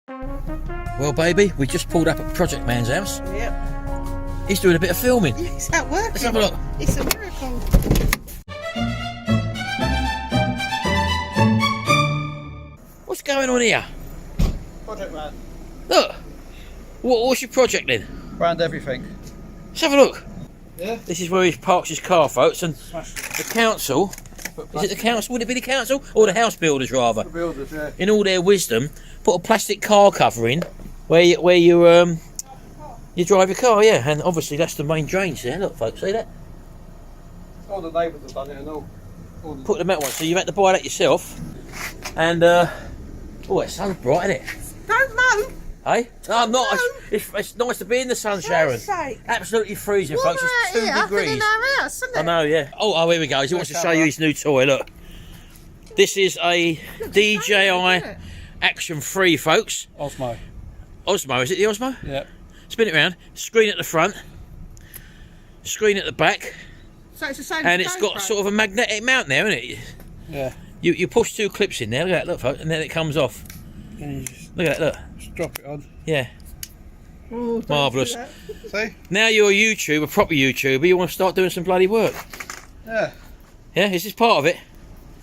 Well, baby, we just pulled up at Project Man's house. Yep. He's doing a bit of filming. Is that working? Let's have a look. It's a miracle. What's going on here? Project Man. Look. What's your project then? Brand everything. Let's have a look. Yeah. This is where he parks his car, folks, and the council. Is it the council? Would it be the council or the house builders rather? The builders, yeah. In all their wisdom, put a plastic car cover in where you drive your car, yeah. And obviously that's the main drains there. Look, folks, see that? All the neighbours have done it and all. Put the metal one. So you've had to buy that yourself. And oh, it's so bright, isn't it? Don't moan. Hey? No, I'm not. No. It's nice to be in the sun, Sharon. Sake. Absolutely freezing, What folks. It's 2 here? I've been degrees. in our house, isn't it? I know, yeah. Oh, here we go. He wants to show you his new toy. Look. This is a DJI Action 3, folks. Osmo. Osmo, is it the Osmo? Yep. Spin it around. Screen at the front. Screen at the back. So it's the same And as it's got GoPro. sort of a magnetic mount there, isn't it? Yeah. You push 2 clips in there. Look at that, look, folks. And then it comes off. And you just Look at that, look. drop it on. Yeah. Oh, don't Marvellous. do that. See? Now you're a YouTuber, a proper YouTuber, you want to start doing some bloody work. Yeah. Yeah, is this part of it?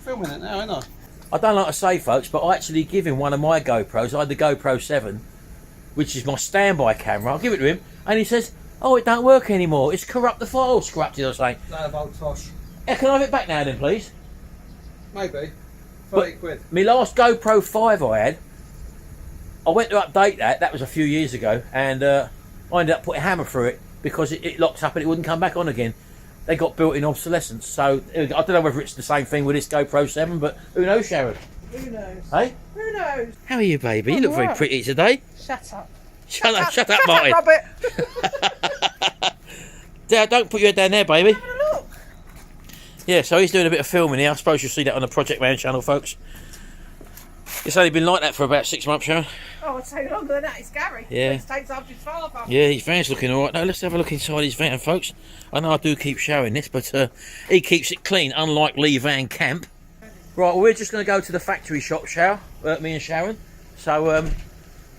Filming it now, ain't I? I don't like to say, folks, but I actually give him one of my GoPros. I had the GoPro 7, which is my standby camera. I'll give it to him, and he says, oh, it don't work anymore. It's corrupt the file, scrapped it or something. No, old tosh. Yeah, can I have it back now then, please? Maybe. 30 But quid. my last GoPro 5 I had, I went to update that. That was a few years ago, and I ended up putting a hammer through it because it locked up and it wouldn't come back on again. They got built in obsolescence. So I don't know whether it's the same thing with this GoPro 7, but who knows, Sharon? Who knows? Hey? Who knows? How are you, baby? You I'm look very alright. pretty today. Shut up. Shut up, Martin. Robert. Dad, don't put your head down there, baby. Have a look. Yeah, so he's doing a bit of filming here. I suppose you'll see that on the Project Man channel, folks. It's only been like that for about 6 months, Sharon. Oh, it's taken longer than that. It's Gary. Yeah. It takes after his father. Yeah, his van's looking alright. Now, let's have a look inside his van, folks. I know I do keep showing this, but he keeps it clean, unlike Lee Van Camp. Right, well, we're just going to go to the factory shop, me and Sharon. So,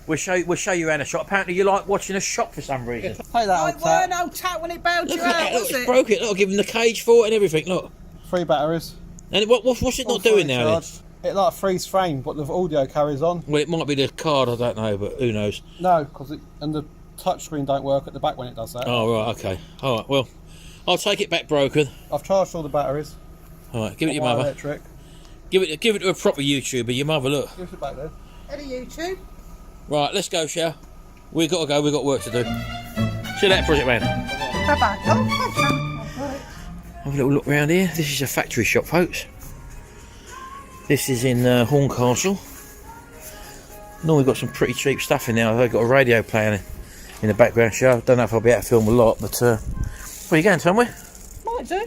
we'll show you around the shop. Apparently you like watching a shop for some reason. Play that Oh, old it weren't tap. old tat when it bailed Look you at out, that, look, was it's it? broke it. Look, give him the cage for it and everything, look. 3 batteries. And what's it All not doing fully now then? charged. It like freeze frame, but the audio carries on. Well, it might be the card, I don't know, but who knows. No, because the touchscreen don't work at the back when it does that. Oh, right, okay. Alright, well, I'll take it back broken. I've charged all the batteries. Alright, give it to your Wire mother. Electric. Give it to a proper YouTuber, your mother, look. Give it back there. Any YouTube? Right, let's go, Shell. We've got to go, we've got work to do. See you later, Project Man. Bye-bye. Oh, Have a little look round here. This is a factory shop, folks. This is in Horncastle. Normally got some pretty cheap stuff in there. They've got a radio playing in the background show. I don't know if I'll be able to film a lot, but where are you going, somewhere? might do.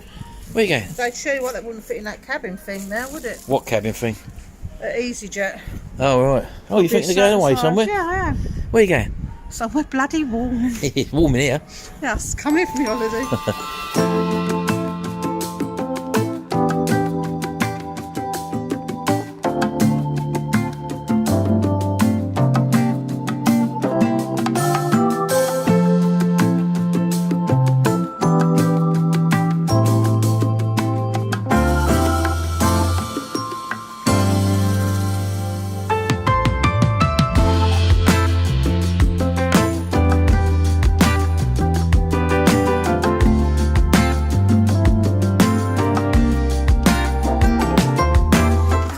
Where are you going? They'd show you what that wouldn't fit in that cabin thing now, would it? What cabin thing? EasyJet. Oh, right. Oh, you think they're going away somewhere? Yeah, I am. Where are you going? Somewhere bloody warm. It's warm in here. Yes, come here for your holiday.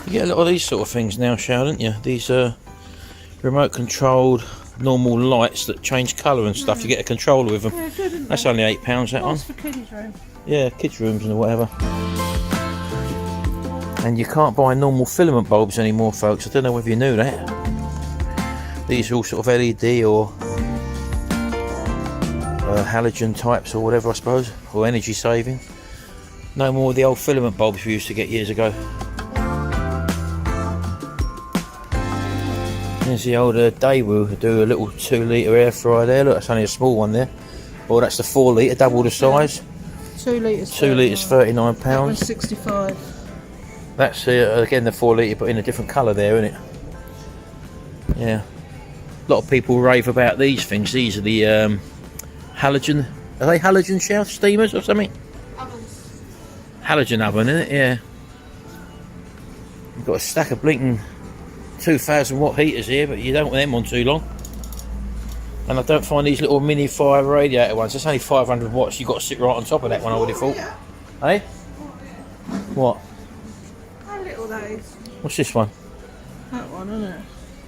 You get a lot of these sort of things now, Sharon, don't you? These remote controlled normal lights that change colour and stuff. You get a controller with them. Yeah, good, isn't That's it? only £8, that one. Nice for kiddies' room. Yeah, kids' rooms and whatever. And you can't buy normal filament bulbs anymore, folks. I don't know whether you knew that. These are all sort of LED or halogen types or whatever, I suppose, or energy saving. No more of the old filament bulbs we used to get years ago. There's the old Daewoo who do a little 2 litre air fryer there. Look, that's only a small one there. Or that's the 4 litre, double the size. 2 litres. 2 litres, £39. That one's 65. That's again the 4 litre, but in a different colour there, isn't it? Yeah. A lot of people rave about these things. These are the halogen. Are they halogen shell steamers or something? Ovens. Halogen oven, isn't it? Yeah. We've got a stack of blinking 2,000 watt heaters here, but you don't want them on too long. And I don't find these little mini fire radiator ones. It's only 500 watts. You've got to sit right on top of that one, I would have thought. Hey? What? How little that is. What's this one? That one, isn't it?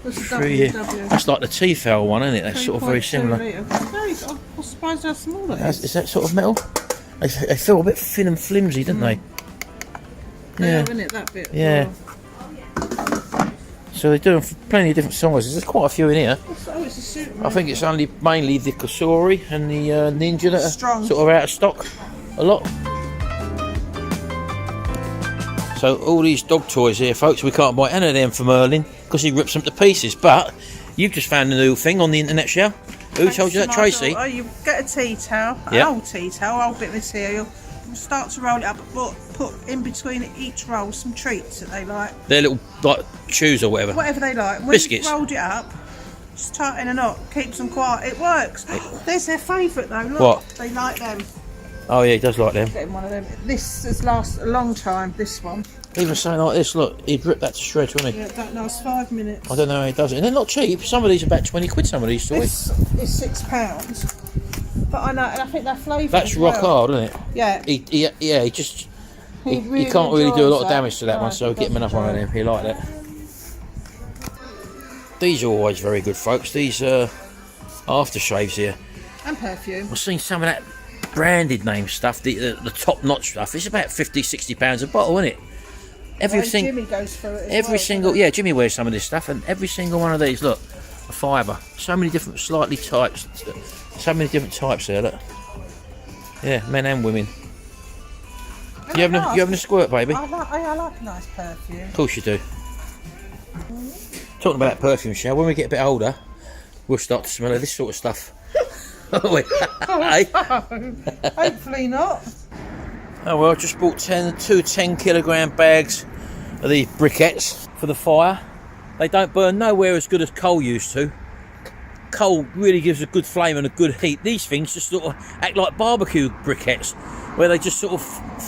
That's a 3 year. WW. That's like the T-Fell one, isn't it? That's sort of very 3.2 similar. litre. I'm surprised how small that is. Is that sort of metal? They feel a bit thin and flimsy, don't they? Yeah, isn't it, that bit? Yeah. So they're doing plenty of different sizes. There's quite a few in here. Oh, it's a suit. I think it's only mainly the Kasori and the Ninja that are Strong. sort of out of stock a lot. So all these dog toys here, folks, we can't buy any of them for Merlin because he rips them to pieces. But you've just found a new thing on the internet, Shell. Who told you that, Tracy? Oh, you get a tea towel, Yep. an old tea towel, old bit of material. You start to roll it up, but put in between each roll some treats that they like. They're little like chews or whatever. Whatever they like. When Biscuits. you've rolled it up, just tighten a knot, keeps them quiet. It works. There's their favourite though. Look, What? they like them. Oh yeah, he does like them. Get him one of them. This has lasted a long time. This one. Even something like this, look, he'd rip that to shreds, wouldn't he? Yeah, that lasts 5 minutes. I don't know how he does it. And they're not cheap. Some of these are about 20 quid, some of these toys. This is £6. But I know, and I think they're flavoured. That's as rock well. hard, isn't it? Yeah. He just... He He really can't really do a lot of enjoys damage to that No, one, so he get him does another one of enjoy them. He like that. These are always very good, folks. These aftershaves here. it. And perfume. I've seen some of that branded name stuff, the top-notch stuff. It's about £50-60 a bottle, isn't it? Jimmy goes through it as Every well, single... doesn't he? Yeah, Jimmy wears some of this stuff, and every single one of these, look, a fibre. So many different slightly types. So many different types there, look. Yeah, men and women. And You having they're a squirt, baby? I like a nice perfume. Of course you do. Talking about that perfume, Shell, when we get a bit older, we'll start to smell of this sort of stuff. Won't we? Hey? Hopefully not. Oh well, I just bought two 10 kilogram bags of these briquettes for the fire. They don't burn nowhere as good as coal used to. Coal really gives a good flame and a good heat. These things just sort of act like barbecue briquettes, where they just sort of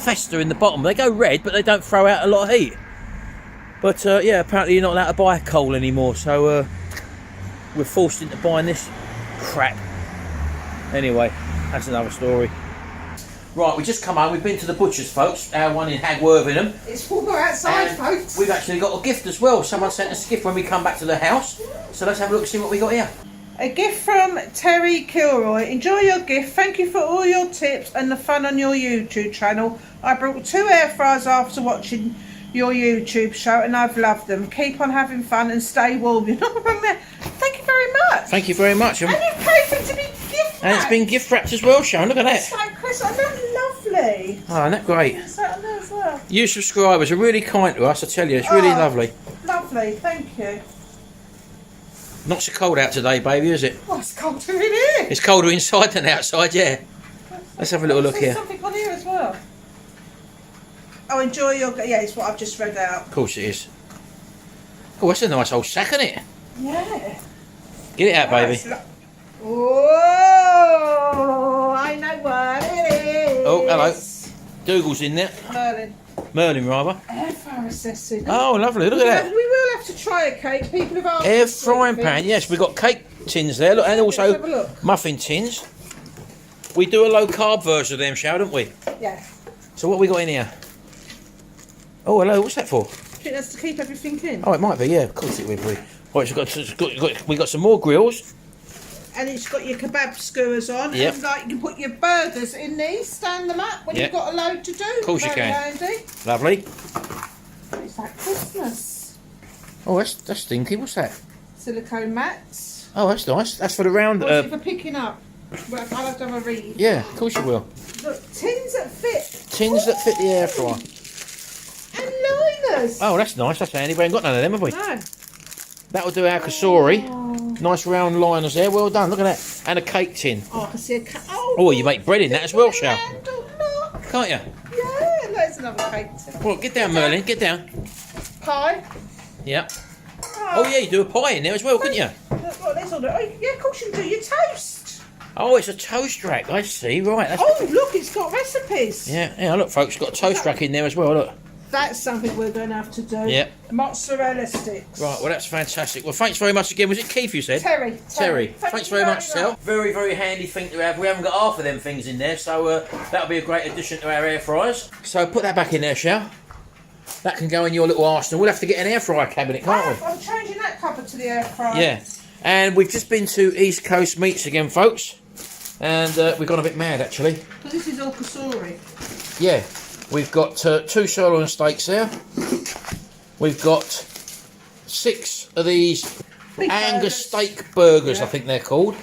fester in the bottom. They go red, but they don't throw out a lot of heat. But yeah, apparently you're not allowed to buy coal anymore, so we're forced into buying this crap. Anyway, that's another story. Right, we just come home. We've been to the butcher's, folks. Our one in Hagworthingham. It's warmer outside, And folks. we've actually got a gift as well. Someone sent us a gift when we come back to the house. So let's have a look and see what we got here. A gift from Terry Kilroy. Enjoy your gift. Thank you for all your tips and the fun on your YouTube channel. I brought 2 air fryers after watching your YouTube show and I've loved them. Keep on having fun and stay warm. You're not wrong there. Thank you very much. Thank you very much. And you've paid for it to be gift And it's been gift wrapped as well, Sharon. Look at It's that. like Chris, I know, lovely. Oh, isn't that great? Is that on there as well? You subscribers are really kind to us, I tell you. It's really Oh. lovely. Lovely, thank you. Not so cold out today, baby, is it? Oh, it's colder in here. It's colder inside than outside, yeah. Let's have a little look There's here. something on here as well. Oh, enjoy your... Yeah, it's what I've just read out. Of course it is. Oh, that's a nice old sack, isn't it? Yeah. Get it out, baby. Nice. Whoa! I know what it is. Oh, hello. Dougal's in there. Merlin. Merlin, rather. Air fryer assessing. Oh, lovely. Look at that. We will have to try a cake. People have asked Air us for frying things. pan. Yes, we've got cake tins there. Look, and Let's have a also look. muffin tins. We do a low carb version of them, Sharon, don't we? Yeah. So what we got in here? Oh, hello. What's that for? I think that's to keep everything in. Oh, it might be. Yeah, of course it will be. Right, we got some more grills. And it's got your kebab skewers on. Yep. And like you can put your burgers in these, stand them up when Yep. you've got a load to do. Of course you Very can. handy. Lovely. It's like Christmas. Oh, that's stinky. What's that? Silicone mats. Oh, that's nice. That's for the round. What's it for picking up? Well, I'll have to have a read. Yeah, of course you will. Look, tins that fit. Tins that fit the air fryer. And liners. Oh, that's nice. That's handy. We ain't got none of them, have we? No. That'll do our kasori. Oh. Nice round liners there. Well done. Look at that. And a cake tin. Oh, I can see a cake. Oh, you make bread in that as well, Shal. Look. Can't you? Yeah, there's another cake tin. Well, get down, Merlin. Get down. Pie. Yep. Oh yeah, you do a pie in there as well, couldn't you? Look, there's all the, oh, yeah, of course you can do your toast. Oh, it's a toast rack. I see. Right. That's... Oh, look, it's got recipes. Yeah. Look, folks, got a toast rack in there as well. Look. That's something we're going to have to do. Yeah. Mozzarella sticks. Right. Well, that's fantastic. Well, thanks very much again. Was it Keith you said? Terry. Thanks very much, Sal. Very, very handy thing to have. We haven't got half of them things in there, so that'll be a great addition to our air fryers. So put that back in there, Shal. That can go in your little arsenal. We'll have to get an air fryer cabinet, can't we? I'm changing that cupboard to the air fryer. Yeah. And we've just been to East Coast Meats again, folks. And we've gone a bit mad, actually. Because this is all kasuri. Yeah. We've got 2 sirloin steaks there. We've got 6 of these Big Angus burgers. steak burgers, Yeah. I think they're called.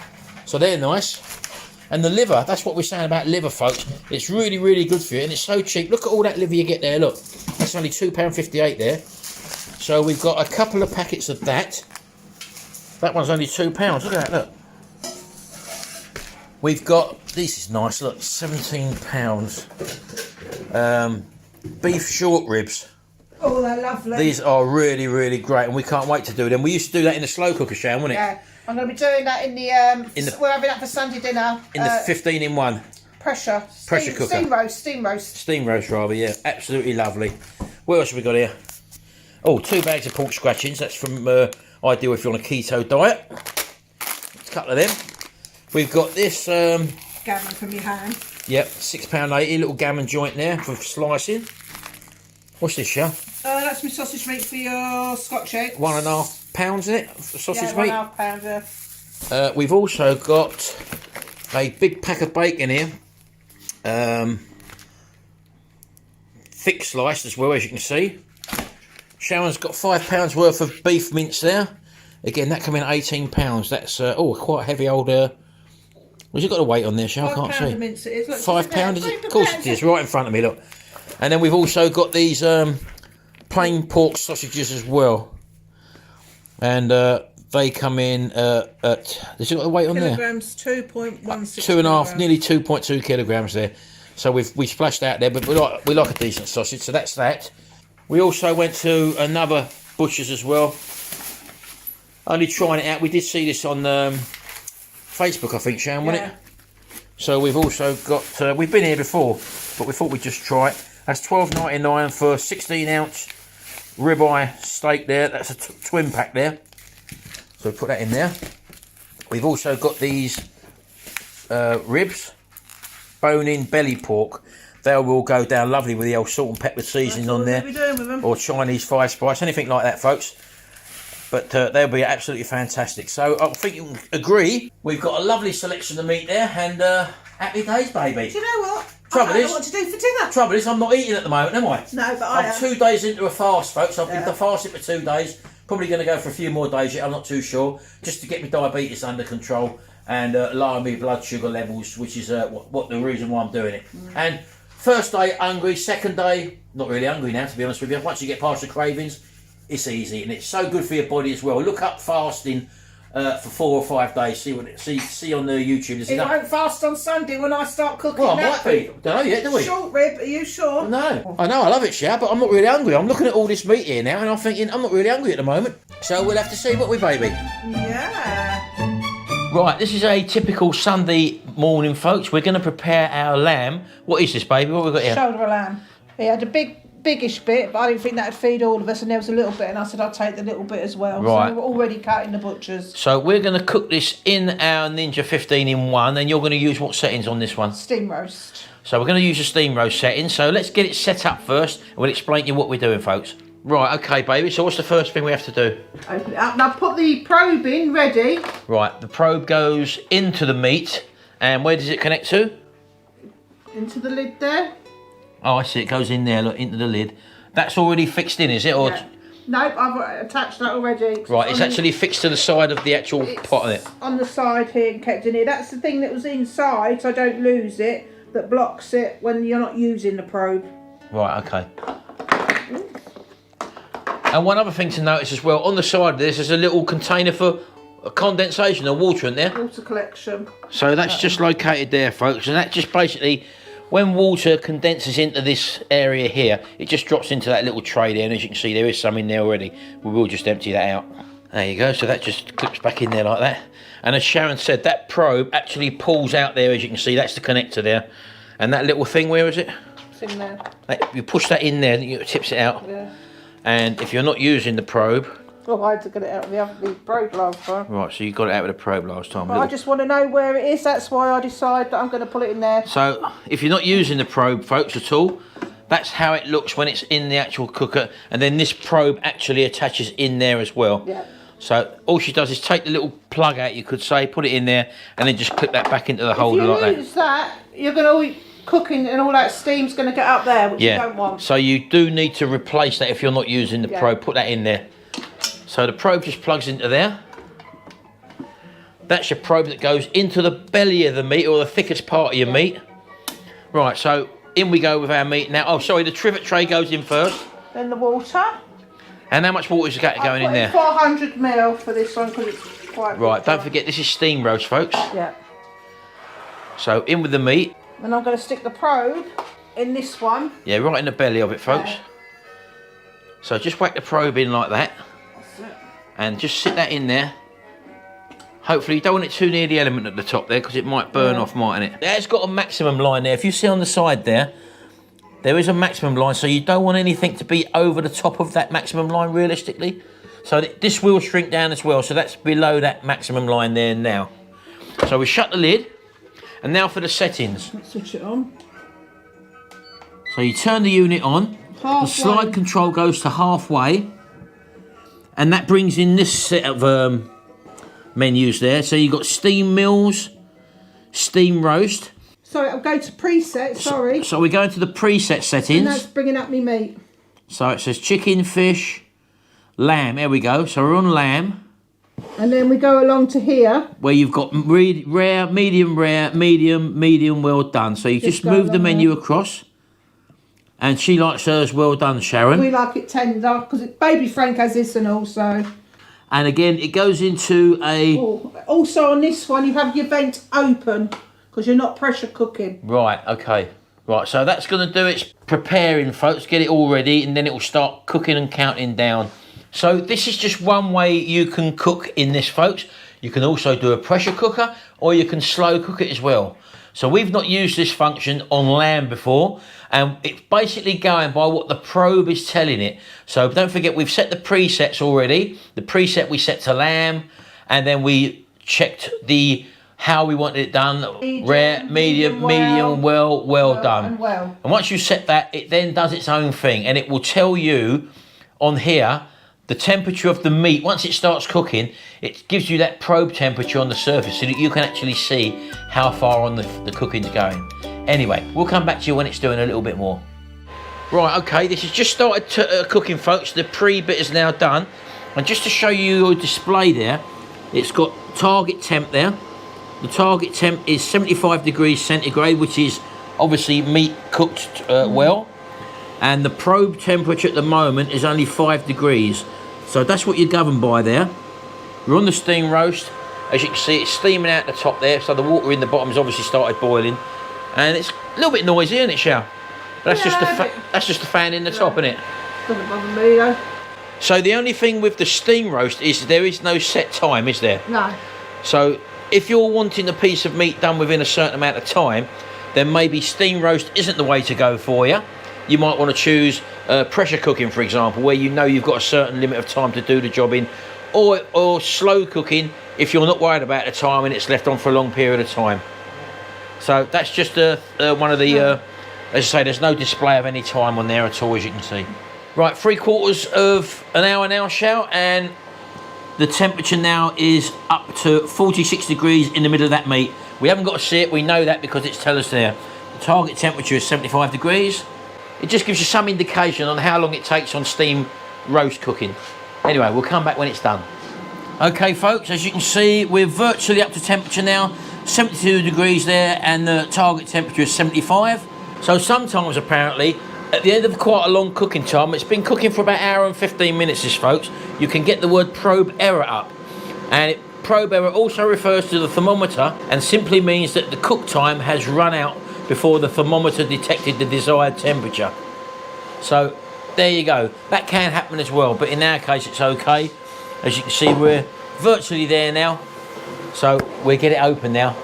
So they're nice. And the liver, that's what we're saying about liver, folks. It's really, really good for you, and it's so cheap. Look at all that liver you get there, look. That's only £2.58 there. So we've got a couple of packets of that. That one's only £2. Look at that, look. We've got, this is nice, look, £17. Beef short ribs. Oh, they're lovely. These are really, really great, and we can't wait to do them. We used to do that in the slow cooker, Sharon, wasn't it? Yeah, I'm going to be doing that in the we're having that for Sunday dinner. In the 15-in-1. Pressure cooker. Steam roast. Steam roast, rather, yeah. Absolutely lovely. What else have we got here? Oh, 2 bags of pork scratchings. That's from ideal if you're on a keto diet. A couple of them. We've got this. Gammon from your hand. Yep, £6.80. Little gammon joint there for slicing. What's this, Shell? That's my sausage meat for your Scotch eggs. £1.5, isn't it? Sausage meat. £1.5 yeah. We've also got a big pack of bacon here. Thick sliced as well, as you can see. Sharon's got £5 worth of beef mince there. Again, that come in at £18. That's quite a heavy old. What's it got a weight on there, Sharon? I can't see. £5 mince it is. Look, £5 is it? Of course it is, right in front of me. Look, and then we've also got these plain pork sausages as well, and they come in at. Has it got a weight on kilograms, there? 2.16. 2.5, nearly 2.2 kilograms there. So we splashed out there, but we like a decent sausage, so that's that. We also went to another butcher's as well. Only trying it out. We did see this on Facebook, I think, Sharon, wasn't it? So we've also got. We've been here before, but we thought we'd just try it. That's $12.99 for 16-ounce ribeye steak there. That's a twin pack there. So we put that in there. We've also got these ribs. Bone-in belly pork. They will go down lovely with the old salt and pepper seasoning on there, or Chinese 5 spice, anything like that, folks. But they'll be absolutely fantastic. So I think you can agree. We've got a lovely selection of meat there, and happy days, baby. Do you know what? Trouble I don't is, know what to do for dinner. Trouble is, I'm not eating at the moment, am I? No, but I I'm am. 2 days into a fast, folks. I've been fasting for 2 days. Probably going to go for a few more days yet. I'm not too sure. Just to get my diabetes under control and lower my blood sugar levels, which is what the reason why I'm doing it. And first day hungry, second day not really hungry now, to be honest with you. Once you get past the cravings, it's easy, and it's so good for your body as well. Look up fasting for 4 or 5 days. See on the YouTube. It won't fast on Sunday when I start cooking. Well, I might be. Don't know yet, do we? Short rib, are you sure? No, I know, I love it, Shab, but I'm not really hungry. I'm looking at all this meat here now, and I'm thinking I'm not really hungry at the moment. So we'll have to see, what we, baby. Yeah. Right, this is a typical Sunday morning, folks. We're going to prepare our lamb. What is this, baby? What have we got here? Shoulder of lamb. He had a biggish bit, but I didn't think that'd feed all of us, and there was a little bit, and I said I'd take the little bit as well. Right. So we were already cutting the butchers. So we're going to cook this in our Ninja 15-in-1, and you're going to use what settings on this one? Steam roast. So we're going to use a steam roast setting. So let's get it set up first, and we'll explain to you what we're doing, folks. Right, okay, baby. So what's the first thing we have to do? Open it up. Now put the probe in, ready. Right, the probe goes into the meat, and where does it connect to? Into the lid there. Oh, I see. It goes in there, look, into the lid. That's already fixed in, is it? Or Yeah. Nope, I've attached that already. right, it's actually fixed to the side of the actual pot of it. On the side here and kept in here. That's the thing that was inside, so I don't lose it, that blocks it when you're not using the probe. Right, okay. And one other thing to notice as well, on the side of this, there's a little container for condensation or water in there. Water collection. So that's just located there, folks, and that just basically when water condenses into this area here, it just drops into that little tray there, and as you can see, there is some in there already. We will just empty that out. There you go, so that just clips back in there like that. And as Sharon said, that probe actually pulls out there, as you can see, that's the connector there. And that little thing, where is it? It's in there. You push that in there, it tips it out. Yeah. And if you're not using the probe... Well, I had to get it out of the probe last time. Right, so you got it out with the probe last time. But I just want to know where it is, that's why I decide that I'm going to put it in there. So, if you're not using the probe, folks, at all, that's how it looks when it's in the actual cooker. And then this probe actually attaches in there as well. Yeah. So, all she does is take the little plug out, you could say, put it in there, and then just clip that back into the holder like that. If you use that, you're going to... cooking and all that steam's going to get up there, which you don't want. So you do need to replace that if you're not using the probe. Put that in there. So the probe just plugs into there. That's your probe that goes into the belly of the meat, or the thickest part of your meat. Right, so in we go with our meat now. Oh, sorry, the trivet tray goes in first. Then the water. And how much water is going in there? 400 ml for this one because it's quite... Right, don't forget this is steam roast, folks. Yeah. So in with the meat. And I'm going to stick the probe in this one. Yeah, right in the belly of it, folks. Yeah. So just whack the probe in like that. That's it. And just sit that in there. Hopefully you don't want it too near the element at the top there, because it might burn off, mightn't it? It's got a maximum line there. If you see on the side there, there is a maximum line, so you don't want anything to be over the top of that maximum line realistically. So this will shrink down as well, so that's below that maximum line there now. So we shut the lid, and now for the settings. Let's switch it on. So you turn the unit on, Halfway. the slide control goes to halfway, and that brings in this set of menus there. So you've got steam meals, steam roast. Sorry, I'll go to preset, sorry. So we go into the preset settings. And that's bringing up me meat. So it says chicken, fish, lamb. There we go. So we're on lamb. And then we go along to here. Where you've got rare, medium, well done. So you just move the menu across. And she likes hers well done, Sharon. We like it tender because baby Frank has this and also. And again, it goes into a... Also on this one, you have your vent open because you're not pressure cooking. Right, okay. Right, so that's going to do its preparing, folks. Get it all ready, and then it will start cooking and counting down. So this is just one way you can cook in this, folks. You can also do a pressure cooker, or you can slow cook it as well. So we've not used this function on lamb before, and it's basically going by what the probe is telling it. So don't forget, we've set the presets already. The preset we set to lamb, and then we checked the how we wanted it done. Rare, medium, well done. And once you set that, it then does its own thing, and it will tell you on here the temperature of the meat. Once it starts cooking, it gives you that probe temperature on the surface so that you can actually see how far on the cooking's going. Anyway, we'll come back to you when it's doing a little bit more. Right, okay, this has just started cooking, folks. The pre-bit is now done. And just to show you your display there, it's got target temp there. The target temp is 75 degrees centigrade, which is obviously meat cooked well. And the probe temperature at the moment is only 5 degrees. So that's what you're governed by there. We're on the steam roast. As you can see, it's steaming out the top there, so the water in the bottom has obviously started boiling. And it's a little bit noisy, isn't it, Shal? That's just the fan in the top, isn't it? Doesn't bother me though. So the only thing with the steam roast is there is no set time, is there? No. So if you're wanting a piece of meat done within a certain amount of time, then maybe steam roast isn't the way to go for you. You might want to choose pressure cooking, for example, where you know you've got a certain limit of time to do the job in, or slow cooking if you're not worried about the time and it's left on for a long period of time. So that's just one of the, as I say, there's no display of any time on there at all, as you can see. Right, 3/4 of an hour now, Shal, and the temperature now is up to 46 degrees in the middle of that meat. We haven't got to see it, we know that because it's telling us there. The target temperature is 75 degrees. It just gives you some indication on how long it takes on steam roast cooking. Anyway, we'll come back when it's done. Okay, folks, as you can see, we're virtually up to temperature now. 72 degrees there, and the target temperature is 75. So sometimes, apparently, at the end of quite a long cooking time, it's been cooking for about an hour and 15 minutes, this, folks, you can get the word probe error up. And probe error also refers to the thermometer and simply means that the cook time has run out before the thermometer detected the desired temperature. So there you go. That can happen as well, but in our case it's okay. As you can see, we're virtually there now. So we'll get it open now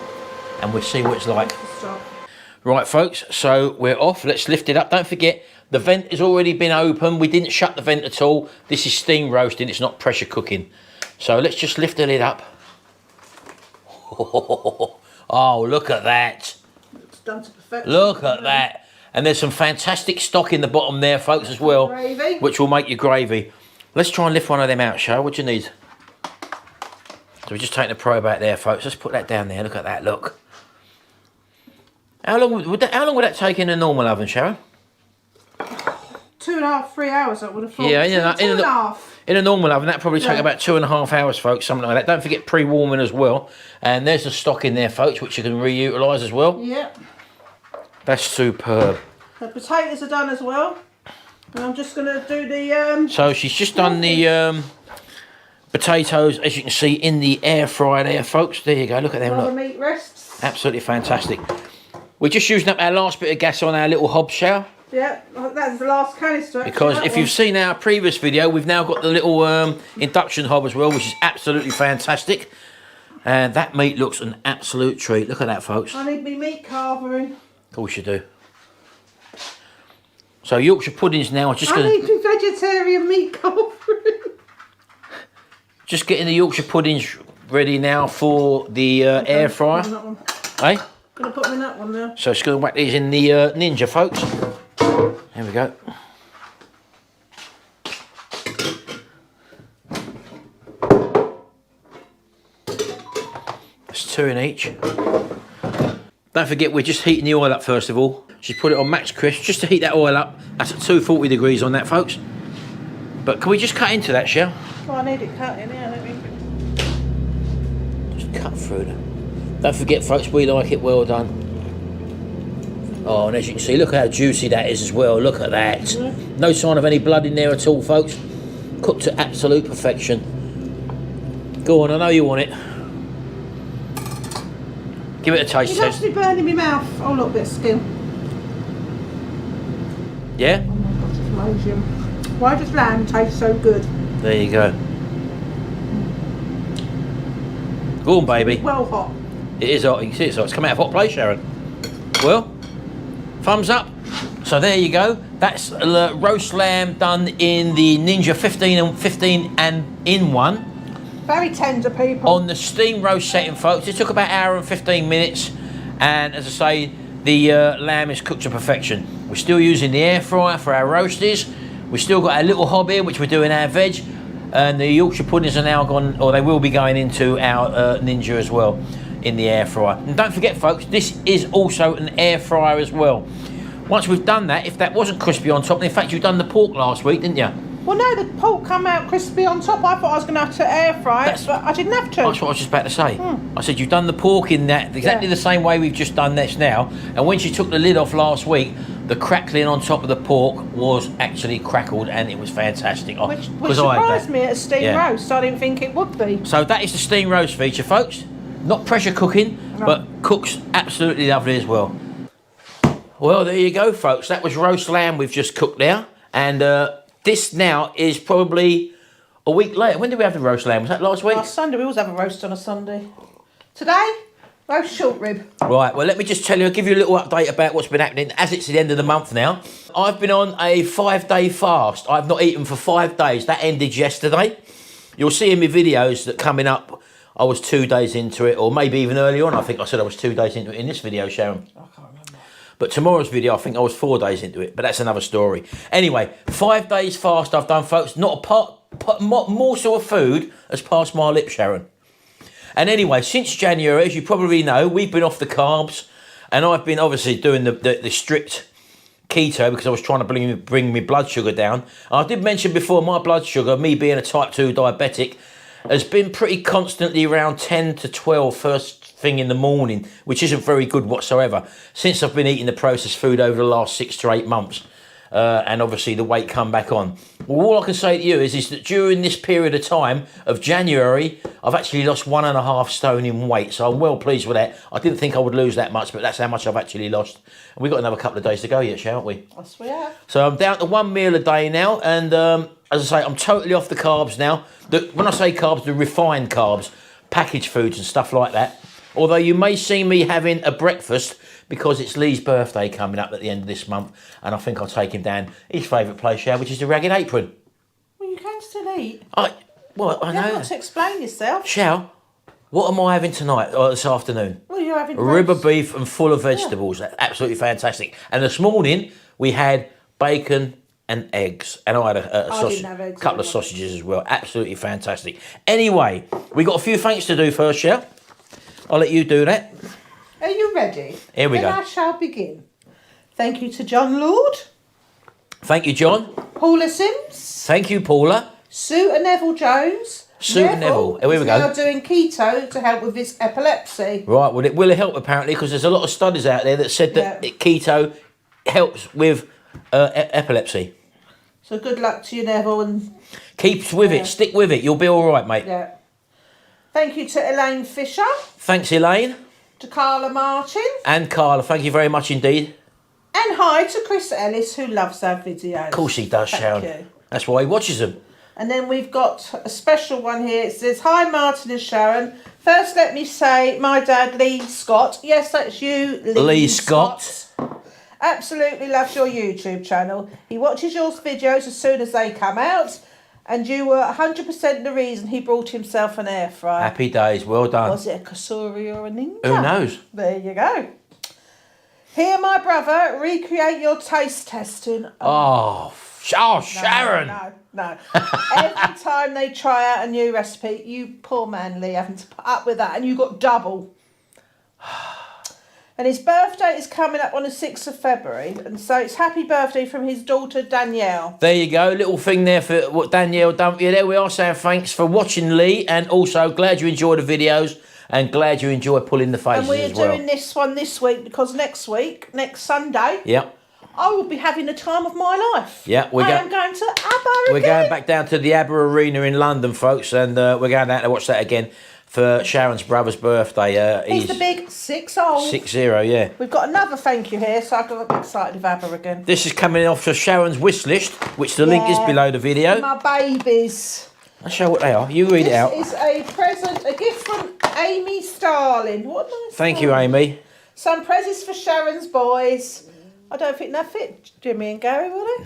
and we'll see what it's like. Right folks, so we're off. Let's lift it up. Don't forget, the vent has already been open. We didn't shut the vent at all. This is steam roasting, it's not pressure cooking. So let's just lift the lid up. Oh, look at that. It's done to perfection. Look at that. And there's some fantastic stock in the bottom there, folks, as well. Gravy. Which will make your gravy. Let's try and lift one of them out, Sharon. What do you need? So we're just taking the probe out there, folks. Let's put that down there. Look at that, look. How long would that take in a normal oven, Sharon? 2.5, 3 hours, I would have thought. Yeah, two and a half. In a normal oven, that'd probably take about 2.5 hours, folks, something like that. Don't forget pre-warming as well. And there's the stock in there, folks, which you can reutilise as well. Yep. That's superb. The potatoes are done as well. And I'm just going to do the... So she's just done the potatoes, as you can see, in the air fryer there, folks. There you go, look at them. While the Look. meat rests. Absolutely fantastic. We're just using up our last bit of gas on our little hob shower. Yeah, that's the last canister. Because if you've seen our previous video, we've now got the little induction hob as well, which is absolutely fantastic. And that meat looks an absolute treat. Look at that, folks. I need my meat carving. Of course you do. So Yorkshire puddings now. Just I need my vegetarian meat carving. Just getting the Yorkshire puddings ready now for the air fryer. Hey? Gonna put them in that one now. So it's going to whack these in the Ninja, folks. There we go. That's 2 in each. Don't forget, we're just heating the oil up first of all. Just put it on max crisp just to heat that oil up. That's at 240 degrees on that, folks. But can we just cut into that, Shell? Oh, I need it cut in here, don't we? Just cut through them. Don't forget, folks, we like it well done. Oh, and as you can see, look how juicy that is as well. Look at that. No sign of any blood in there at all, folks. Cooked to absolute perfection. Go on, I know you want it. Give it a taste It's test. actually burning my mouth. Oh, look, bit of skin. Yeah? Oh my God, it's amazing. Why does lamb taste so good? There you go. Go on, baby. Well hot. It is hot. You can see it's hot. It's come out of hot plate, Sharon. Well, thumbs up. So there you go. That's roast lamb done in the Ninja 15 and in one. Very tender, people. On the steam roast setting, folks. It took about an hour and 15 minutes. And as I say, the lamb is cooked to perfection. We're still using the air fryer for our roasties. We've still got our little hob here, which we're doing our veg. And the Yorkshire puddings are now gone, or they will be going into our Ninja as well in the air fryer. And don't forget, folks, this is also an air fryer as well. Once we've done that, if that wasn't crispy on top, and in fact, you've done the pork last week, didn't you? Well, no, the pork come out crispy on top. I thought I was going to have to air fry it, but I didn't have to. That's what I was just about to say. I said, you've done the pork in that exactly the same way we've just done this now. And when she took the lid off last week, the crackling on top of the pork was actually crackled and it was fantastic. Which surprised me at a steam roast. I didn't think it would be. So that is the steam roast feature, folks. Not pressure cooking, but cooks absolutely lovely as well. Well, there you go, folks. That was roast lamb we've just cooked there. And this now is probably a week later. When did we have the roast lamb? Was that last week? Last Sunday. We always have a roast on a Sunday. Today, roast short rib. Right, well, let me just tell you, I'll give you a little update about what's been happening as it's the end of the month now. I've been on a 5-day fast. I've not eaten for 5 days. That ended yesterday. You'll see in my videos that coming up, I was 2 days into it, or maybe even earlier on. I think I said I was 2 days into it in this video, Sharon. I can't remember. But tomorrow's video, I think I was 4 days into it, but that's another story. Anyway, 5 days fast I've done, folks. Not a morsel of food has passed my lips, Sharon. And anyway, since January, as you probably know, we've been off the carbs, and I've been obviously doing the strict keto because I was trying to bring my blood sugar down. I did mention before, my blood sugar, me being a type 2 diabetic, has been pretty constantly around 10 to 12 first thing in the morning, which isn't very good whatsoever, since I've been eating the processed food over the last 6 to 8 months. and obviously the weight come back on. Well, all I can say to you is that during this period of time of January, I've actually lost 1.5 stone in weight, so I'm well pleased with that. I didn't think I would lose that much, but that's how much I've actually lost. And we've got another couple of days to go yet, haven't we? Yes, we have. So I'm down to 1 meal a day now, and as I say, I'm totally off the carbs now. When I say carbs, the refined carbs, packaged foods and stuff like that. Although you may see me having a breakfast because it's Lee's birthday coming up at the end of this month, and I think I'll take him down his favourite place, which is the Ragged Apron. Well, you can still eat. I know. You haven't got to explain yourself. Shall, what am I having tonight, or this afternoon? Well, you're having Rib of roast. beef and full of vegetables. Yeah. Absolutely fantastic. And this morning we had bacon and eggs, and I had a sausage, couple of sausages as well. Absolutely fantastic. Anyway, we got a few thanks to do first, Shell. I'll let you do that. Are you ready? Here we go. Then I shall begin. Thank you to John Lord. Thank you, John. Paula Sims. Thank you, Paula. Sue and Neville Jones. Sue and Neville. Here we is go. now doing keto to help with his epilepsy. Right, well, it will help apparently because there's a lot of studies out there that said that keto helps with epilepsy. So good luck to you, Neville. And keep with it. Stick with it. You'll be all right, mate. yeah. Thank you to Elaine Fisher. Thanks, Elaine. To Carla Martin. And Carla, thank you very much indeed. And hi to Chris Ellis, who loves our videos. Of course he does, Sharon. Thank you. That's why he watches them. And then we've got a special one here. It says, hi Martin and Sharon. First let me say, my dad Lee Scott. Yes, that's you, Lee Scott. Absolutely loves your YouTube channel. He watches your videos as soon as they come out. And you were 100% the reason he brought himself an air fryer. Happy days, well done. Was it a Kasuri or a Ninja? Who knows? There you go. Here, my brother, recreate your taste testing. Sharon! No. Every time they try out a new recipe, you poor man Lee having to put up with that, and you got double. And his birthday is coming up on the 6th of February, and so it's happy birthday from his daughter Danielle. There you go, little thing there for what Danielle done for you. There we are saying thanks for watching, Lee, and also glad you enjoy the videos and glad you enjoy pulling the faces as well. And we're doing this one this week because next Sunday, yep, I will be having the time of my life. Yeah, I am going to ABBA We're again. going back down to the ABBA Arena in London, folks, and we're going down to watch that again for Sharon's brother's birthday. He's the big 6-0. 6-0, yeah. We've got another thank you here, so I got excited with ABBA again. This is coming off of Sharon's wish list, which the link is below the video. My babies. I'll show what they are. You read it out. This is a present, a gift from Amy Starling. What a nice Thank you, Amy. Some presents for Sharon's boys. I don't think they'll fit Jimmy and Gary, will they?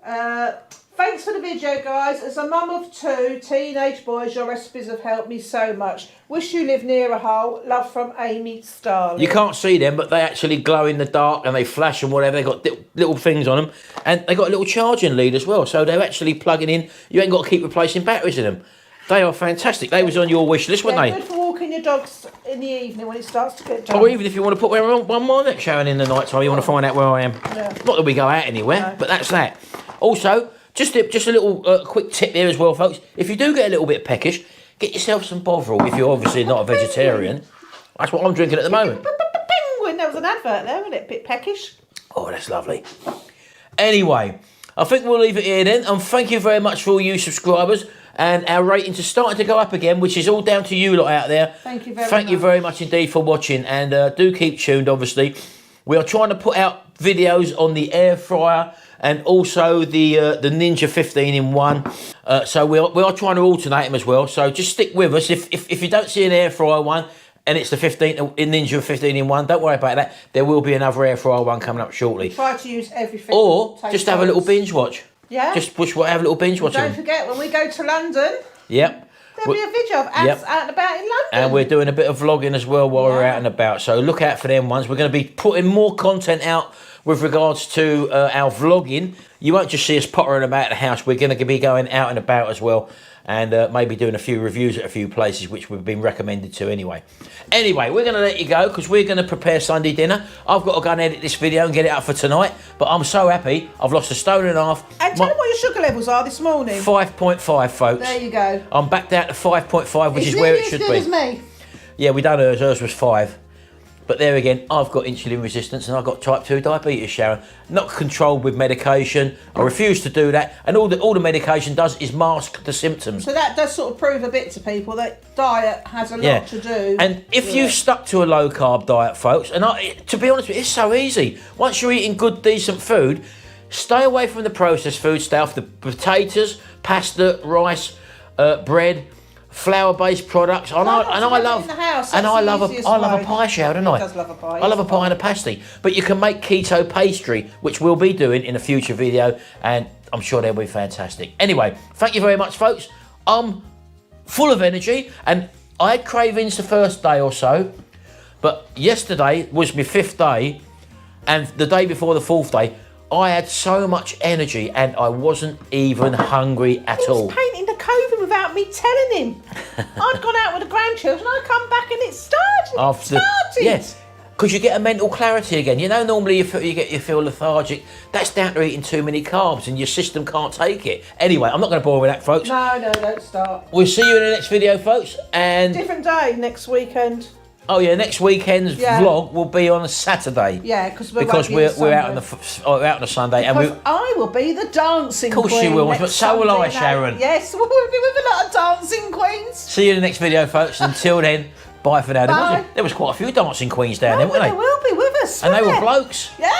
No. Thanks for the video, guys. As a mum of 2 teenage boys, your recipes have helped me so much. Wish you lived near a hole. Love from Amy Starling. You can't see them, but they actually glow in the dark and they flash and whatever. They've got little things on them. And they've got a little charging lead as well. So they're actually plugging in. You ain't got to keep replacing batteries in them. They are fantastic. They was on your wish list, weren't they? Good for walking your dogs in the evening when it starts to get dark. Or even if you want to put one more next Sharon in the night time, you want to find out where I am. Yeah. Not that we go out anywhere, but that's that. Also, just a little quick tip there as well, folks. If you do get a little bit peckish, get yourself some Bovril if you're obviously not a vegetarian. That's what I'm drinking at the moment. Penguin, there was an advert there, wasn't it? Bit peckish. Oh, that's lovely. Anyway, I think we'll leave it here then. And thank you very much for all you subscribers. And our ratings are starting to go up again, which is all down to you lot out there. Thank you very much. Thank you very much indeed for watching. And do keep tuned, obviously. We are trying to put out videos on the air fryer and also the Ninja 15-in-1. So we are trying to alternate them as well. So just stick with us. If you don't see an air fryer one and it's the Ninja 15-in-1, don't worry about that. There will be another air fryer one coming up shortly. Try to use everything. Or just have a little binge watch. Yeah. Just have a little binge watch. Don't forget, when we go to London, yep, there'll be a video of us out and about in London. and we're doing a bit of vlogging as well while we're out and about. So look out for them ones. We're going to be putting more content out with regards to our vlogging. You won't just see us pottering about the house. We're going to be going out and about as well, and maybe doing a few reviews at a few places which we've been recommended to anyway. Anyway, we're going to let you go because we're going to prepare Sunday dinner. I've got to go and edit this video and get it up for tonight, but I'm so happy. I've lost 1.5 stone. And tell me what your sugar levels are this morning. 5.5, folks. There you go. I'm back down to 5.5, which is where it should be. As me. Yeah, we done hers. Hers was 5. But there again, I've got insulin resistance and I've got type 2 diabetes, Sharon. Not controlled with medication. I refuse to do that. And all the medication does is mask the symptoms. So that does sort of prove a bit to people that diet has a lot to do. And if you've stuck to a low carb diet, folks, and to be honest with you, it's so easy. Once you're eating good, decent food, stay away from the processed food, stay off the potatoes, pasta, rice, bread, flour-based products. I love a pie, Sharon, don't I? Does love a pie. I love a pie and a pasty. But you can make keto pastry, which we'll be doing in a future video, and I'm sure they'll be fantastic. Anyway, thank you very much, folks. I'm full of energy, and I had cravings the first day or so, but yesterday was my 5th day, and the day before the 4th day, I had so much energy and I wasn't even hungry at all. He was painting the COVID without me telling him. I'd gone out with the grandchildren, I come back and it started. Yes, because you get a mental clarity again. You know, normally you feel lethargic. That's down to eating too many carbs and your system can't take it. Anyway, I'm not going to bore with that, folks. No, don't start. We'll see you in the next video, folks. And different day next weekend. Oh yeah, next weekend's vlog will be on a Saturday. Yeah, because we're out on a Sunday, and I will be the dancing queen. Of course you will, but so will I, Sharon. Yes, we'll be with a lot of dancing queens. See you in the next video, folks. Until then, bye for now. Bye. There was quite a few dancing queens down there, weren't they? They will be with us. And they were blokes. Yeah.